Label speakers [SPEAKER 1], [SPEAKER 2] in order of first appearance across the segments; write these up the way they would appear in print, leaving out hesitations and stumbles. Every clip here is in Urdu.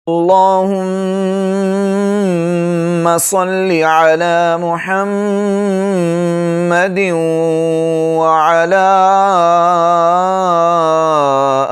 [SPEAKER 1] اللهم صل على محمد وعلى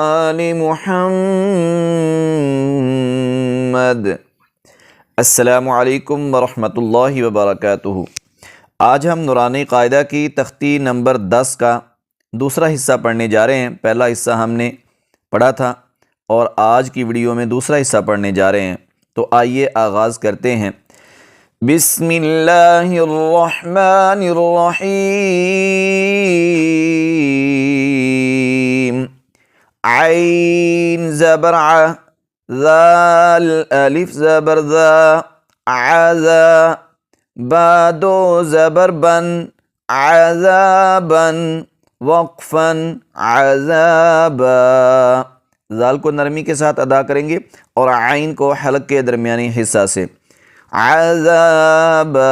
[SPEAKER 1] آل محمد۔ السلام علیکم ورحمۃ اللہ وبرکاتہ۔ آج ہم نورانی قاعدہ کی تختی نمبر 10 کا دوسرا حصہ پڑھنے جا رہے ہیں۔ پہلا حصہ ہم نے پڑھا تھا اور آج کی ویڈیو میں دوسرا حصہ پڑھنے جا رہے ہیں، تو آئیے آغاز کرتے ہیں۔ بسم اللہ الرحمن الرحیم۔ عین زبر ع، ذال الف زبر ذا، عذا، با دو زبر بن، عذابا، وقفا، عذابا۔ ذال کو نرمی کے ساتھ ادا کریں گے اور عین کو حلق کے درمیانی حصہ سے۔ عذابا،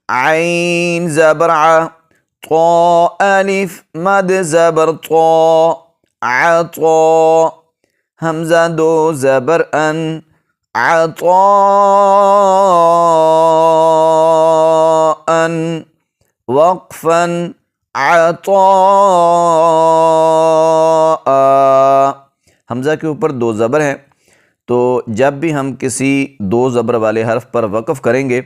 [SPEAKER 1] عین زبر ع، طا الف مد زبر طا، عطا، حمزہ دو زبر ان، عطاء، وقفا، عطاء۔ حمزہ کے اوپر دو زبر ہیں، تو جب بھی ہم کسی دو زبر والے حرف پر وقف کریں گے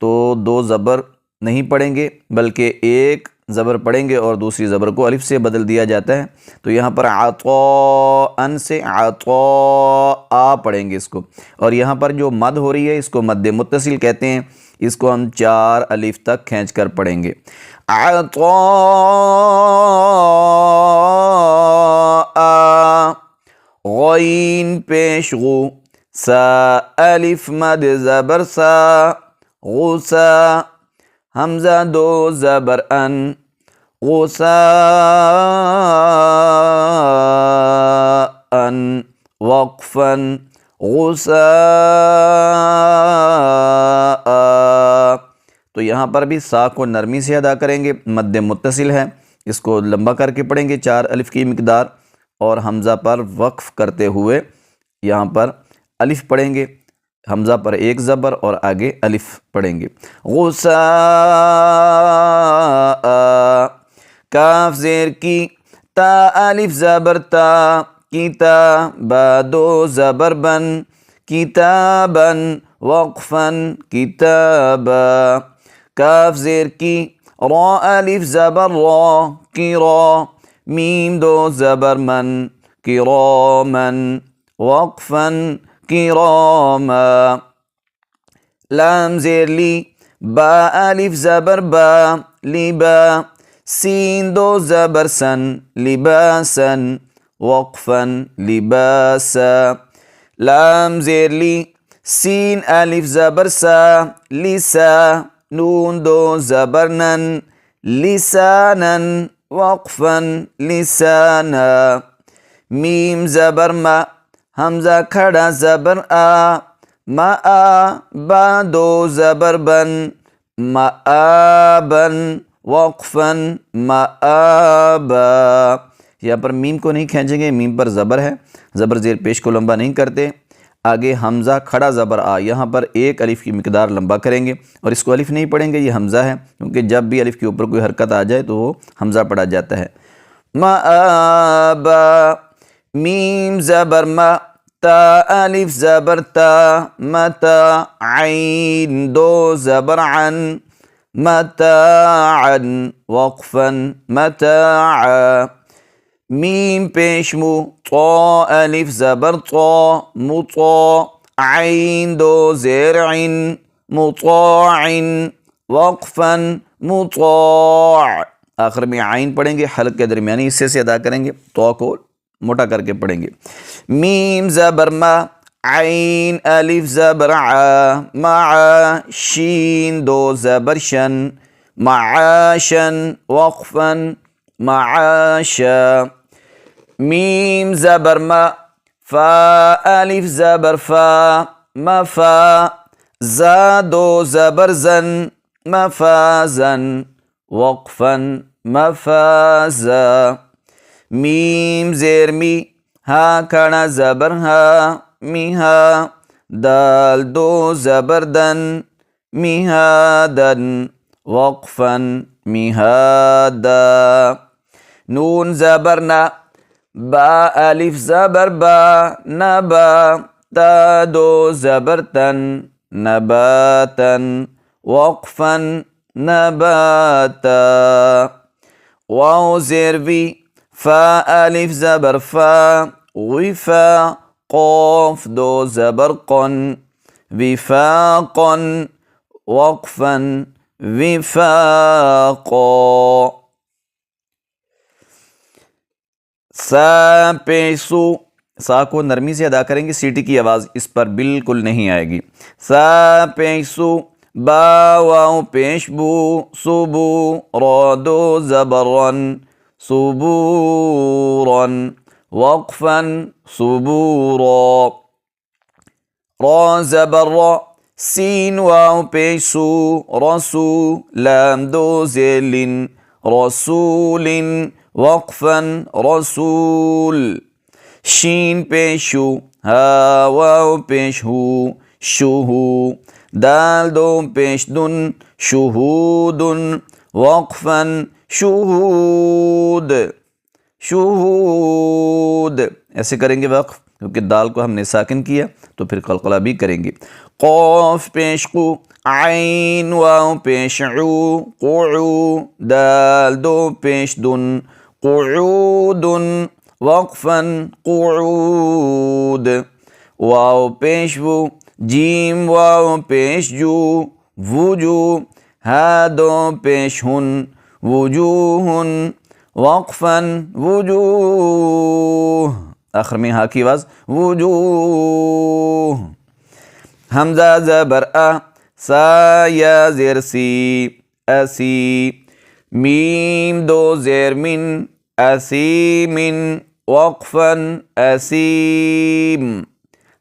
[SPEAKER 1] تو دو زبر نہیں پڑھیں گے بلکہ ایک زبر پڑھیں گے اور دوسری زبر کو الف سے بدل دیا جاتا ہے۔ تو یہاں پر عطاء سے عطاء پڑھیں گے اس کو، اور یہاں پر جو مد ہو رہی ہے اس کو مد متصل کہتے ہیں، اس کو ہم 4 الف تک کھینچ کر پڑھیں گے۔ عطاء، غین پیش غو، سا الف مد زبر سا، غسا، حمزہ دو زبر ان، غساء، وقفا، غساء۔ تو یہاں پر بھی سا کو نرمی سے ادا کریں گے، مد متصل ہے، اس کو لمبا کر کے پڑھیں گے 4 الف کی مقدار، اور حمزہ پر وقف کرتے ہوئے یہاں پر الف پڑھیں گے، حمزہ پر ایک زبر اور آگے الف پڑھیں گے۔ غساء، کاف زیر کی، تا الف زبر تا، کتا، با دو زبر بن، کتابا، وقفا، کتابا، کاف زیر کی، را الف زبر را، کرا، میم دو زبر من، کراما، وقفا، کراما، لام زیر لی، با الف زبر با، لبا، سین دو زبر سن، لباسا، وقفا، لباسا، لام زیر لی، سین الف زبر سا، لسا، نون دو زبر نن، لسانا، وقفا، لسانا، میم زبر ما، حمزہ کھڑا زبر آ، ما آ، با دو زبر بن، مآبا، وقفا، مآبا۔ یہاں پر میم کو نہیں کھینچیں گے، میم پر زبر ہے، زبر زیر پیش کو لمبا نہیں کرتے۔ آگے حمزہ کھڑا زبر آ، یہاں پر ایک الف کی مقدار لمبا کریں گے اور اس کو الف نہیں پڑھیں گے، یہ حمزہ ہے، کیونکہ جب بھی الف کے اوپر کوئی حرکت آ جائے تو وہ حمزہ پڑھا جاتا ہے۔ مآبا، میم زبر ما، تا الف زبر تا، متا، عین دو زبر عن، متاعا، وقفا، متاعا، میم پیش مو، طا الف زبر طا، مطا، عین دو زیر عن، مطاع، وقفا، مطاع۔ آخر میں عین پڑھیں گے، حلق کے درمیانی حصے سے ادا کریں گے، طا کو موٹا کر کے پڑھیں گے۔ میم زبر ما، عین الف زبر ع، مع، شین دو زبر شن، معاشا، وقفا، معاشا، میم زبر ما، فا الف زبر فا، مفا، زا دو زبر زن، مفازا، وقفا، مفازا، میم زیر می، ہا کھڑا زبر ہا، میہا دال دو زبر دن مہادن وقفاً مہادا نون زبر نا با الف زبر با نبا تا دو زبر تن نباتن وقفاً نباتا واو زیر وی فا الف زبر فا غفا قاف دو زبر قن وفاقا وقفا وفاقا سا پیسو سا کو نرمی سے ادا کریں گے، سیٹی کی آواز اس پر بالکل نہیں آئے گی. سا پیسو با واو پیش بو صبو را دو زبرن صبورن وقفا صبورا را زبر را سین واو پیسو رسو لام دو زیلن رسول وقفا رسول شین پیشو ہا واو پیش ہو شہو دال دو پیش دن شہود وقفا شہود شہود ایسے کریں گے وقف، کیونکہ دال کو ہم نے ساکن کیا تو پھر قلقلہ بھی کریں گے. قوف پیش قو عین واو پیش عو قعو دال دو پیش دن قعود وقفا قعود واو پیش وو جیم واو پیش جو وجو ہا دو پیش ہن وجوہن وقفا وجوہ آخر میں ہا کی آواز وجوہ. حمزہ زبر آ سا یا زیر سی اسی میم دو زیر من اسیمن وقفا اسیم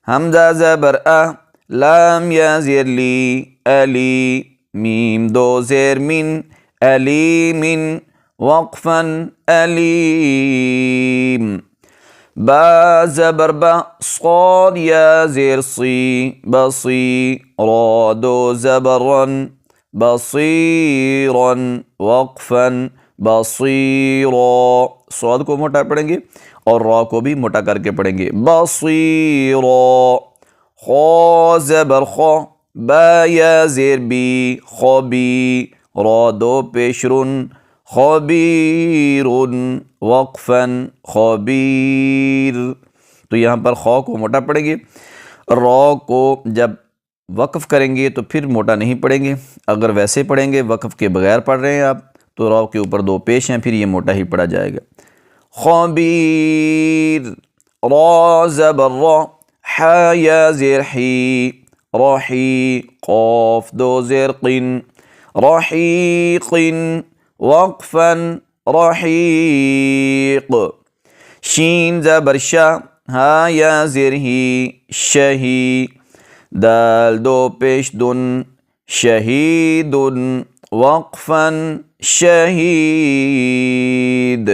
[SPEAKER 1] حمزہ زبر آ لام یا زیر لی علی میم دو زیر من علیم وقفا علیم با زبر با صاد یا زیر صی بصی را دو زبرن بصیرا وقفا بصیرا صاد کو موٹا پڑھیں گے اور را کو بھی موٹا کر کے پڑھیں گے بصیرا. خا زبر خا با یا زیر بی خبی را دو پیشرن خبیر وقفا خبیر. تو یہاں پر خا کو موٹا پڑھیں گے، را کو جب وقف کریں گے تو پھر موٹا نہیں پڑھیں گے. اگر ویسے پڑھیں گے وقف کے بغیر پڑھ رہے ہیں آپ تو را کے اوپر دو پیش ہیں، پھر یہ موٹا ہی پڑھا جائے گا. خبیر را زبر را حا یا زیر حی رحی قاف دو زیر قن رحیق وقفا رحیق. شین زبر شا ہا یا زیر ہی شہی دال دو پیش دن شہید وقفا شہید.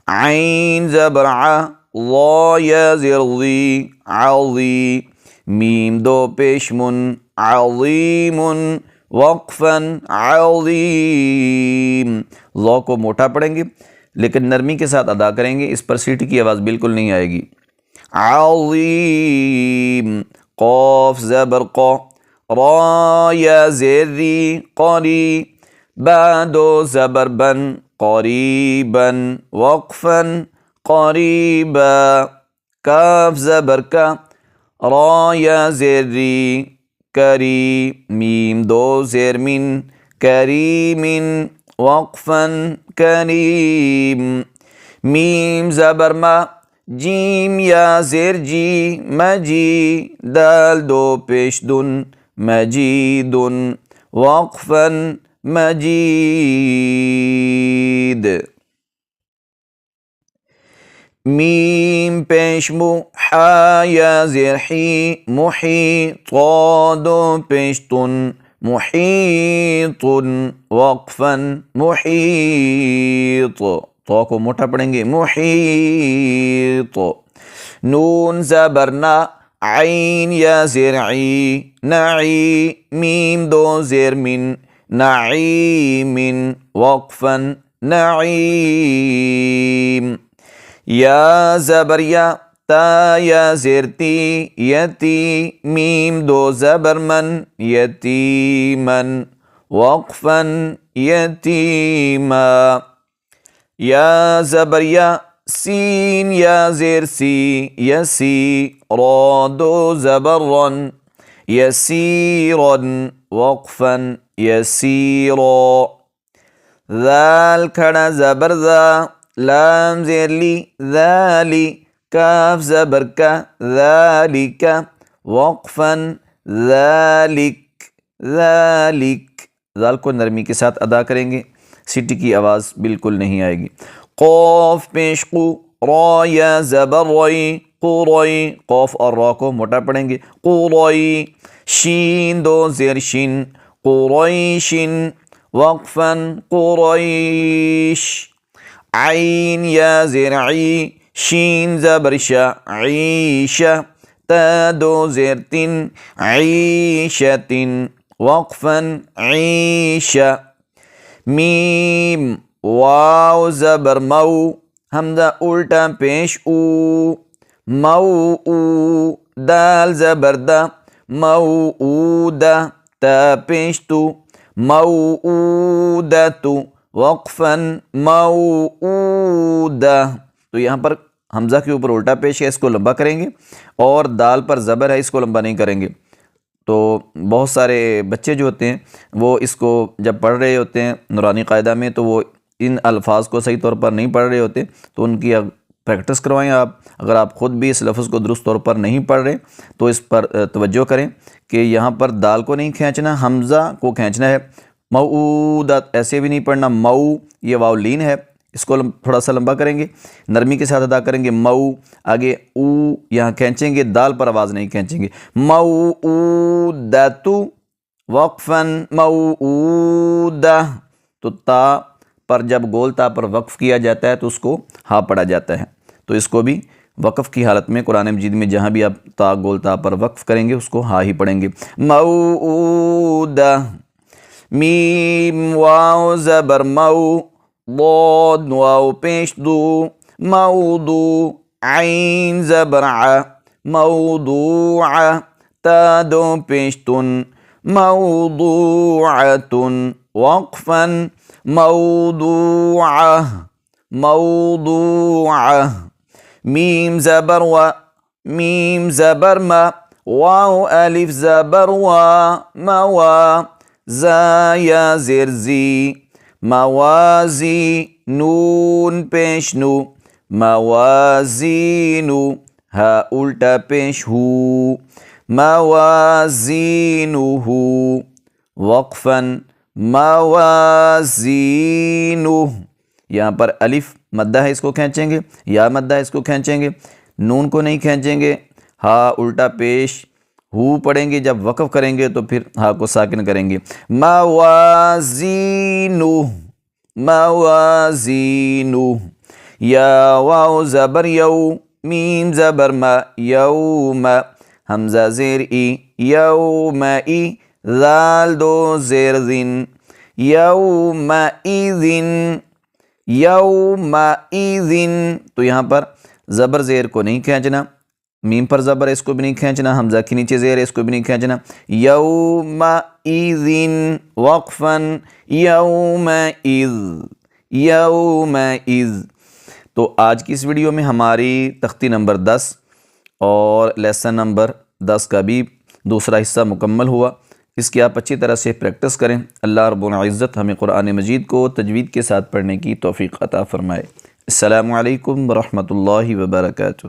[SPEAKER 1] عین زبر ع ضا یا زیر ضی عظی میم دو پیش من عظیم وقفا عظیم. ضا کو موٹا پڑھیں گے لیکن نرمی کے ساتھ ادا کریں گے، اس پر سیٹی کی آواز بالکل نہیں آئے گی. عظیم. قاف زبر قا را یا زیر ری قری با دو زبر بن قریبا وقفا قریبا. کاف زبر کا را یا زیر ری کری میم دو زیر من کریم وقفا کریم. میم زبر ما جیم یا زیر جی مجی دال دو پیش دن مجید وقفا مجید. میم پیش مو حا یا زیر حی محی طا دو پیش تن محیط وقفا محیط. طا کو موٹا پڑھیں گے محیط. نون زبر نا عین یا زیر عی نعی میم دو زیر من نعیم وقفا نعیم یا زبر یا تا یا زیر تی یتی میم دو زبر من یتیمن وقفا یتیما یا زبر یا سین یا زیر سی یسی را دو زبر رن یسیرن وقفا یسیرا ذال کھڑا زبر ذا لام زیر لی ذالی کاف زبر کا ذالک وقفا ذالک ذالک ذال کو نرمی کے ساتھ ادا کریں گے، سٹی کی آواز بالکل نہیں آئے گی۔ قوف پیش قو را یا زبر روئی قوروئی قوف اور را کو موٹا پڑھیں گے قوروئی شین دو زیر شین قریشن وقفا قریش عین یا زیر عی شین زبر شا عیشہ تا دو زیر تن عیشتن وقفا عیشہ میم واو زبر مو حمزہ الٹا پیش او مو او دال زبر دا موعودہ تا پیش تو موعودۃ وقفا موعودہ۔ تو یہاں پر حمزہ کے اوپر الٹا پیش ہے، اس کو لمبا کریں گے، اور دال پر زبر ہے، اس کو لمبا نہیں کریں گے۔ تو بہت سارے بچے جو ہوتے ہیں وہ اس کو جب پڑھ رہے ہوتے ہیں نورانی قاعدہ میں تو وہ ان الفاظ کو صحیح طور پر نہیں پڑھ رہے ہوتے، تو ان کی پریکٹس کروائیں آپ۔ اگر آپ خود بھی اس لفظ کو درست طور پر نہیں پڑھ رہے تو اس پر توجہ کریں کہ یہاں پر دال کو نہیں کھینچنا، حمزہ کو کھینچنا ہے۔ موعودۃ ایسے بھی نہیں پڑھنا، مو یہ واو لین ہے، اس کو تھوڑا سا لمبا کریں گے، نرمی کے ساتھ ادا کریں گے۔ مو آگے او یہاں کھینچیں گے، دال پر آواز نہیں کھینچیں گے۔ موعودۃ وقفا موعودہ، تو تا پر جب گول تا پر وقف کیا جاتا ہے تو اس کو ہا پڑھا جاتا ہے، تو اس کو بھی وقف کی حالت میں قرآن مجید میں جہاں بھی آپ تا گول تا پر وقف کریں گے اس کو ہا ہی پڑھیں گے۔ موعودہ میم واو زبر مو ضاد واو پیش دو موضوع عین زبر ع موضوع تا دو پیش تن موضوعۃ وقفا موضوعہ موضوعہ میم زبر و میم زبر ما واو الف زبر و موا زا یا زیر زی موازی نون پیش نو موازینو ہا الٹا پیش ہو موازینو وقفا موازینو۔ یہاں پر الف مدہ ہے، اس کو کھینچیں گے، یا مدہ ہے، اس کو کھینچیں گے، نون کو نہیں کھینچیں گے، ہا الٹا پیش ہو پڑھیں گے۔ جب وقف کریں گے تو پھر ہا کو ساکن کریں گے۔ موازینو موازینو یا واو زبر یو میم زبر ما یوم حمزہ زیر ای یوم ای ذال دو زیر ذن یوم ایذن یوم ایذن، تو یہاں پر زبر زیر کو نہیں کھینچنا، میم پر زبر ہے، اس کو بھی نہیں کھینچنا، حمزہ کے نیچے زیر ہے، اس کو بھی نہیں کھینچنا۔ یوم ایذن وقفا یوم اذ یوم اذ۔ تو آج کی اس ویڈیو میں ہماری تختی نمبر 10 اور لیسن نمبر 10 کا بھی دوسرا حصہ مکمل ہوا۔ اس کی آپ اچھی طرح سے پریکٹس کریں۔ اللہ رب العزت ہمیں قرآن مجید کو تجوید کے ساتھ پڑھنے کی توفیق عطا فرمائے۔ السلام علیکم ورحمۃ اللہ وبرکاتہ۔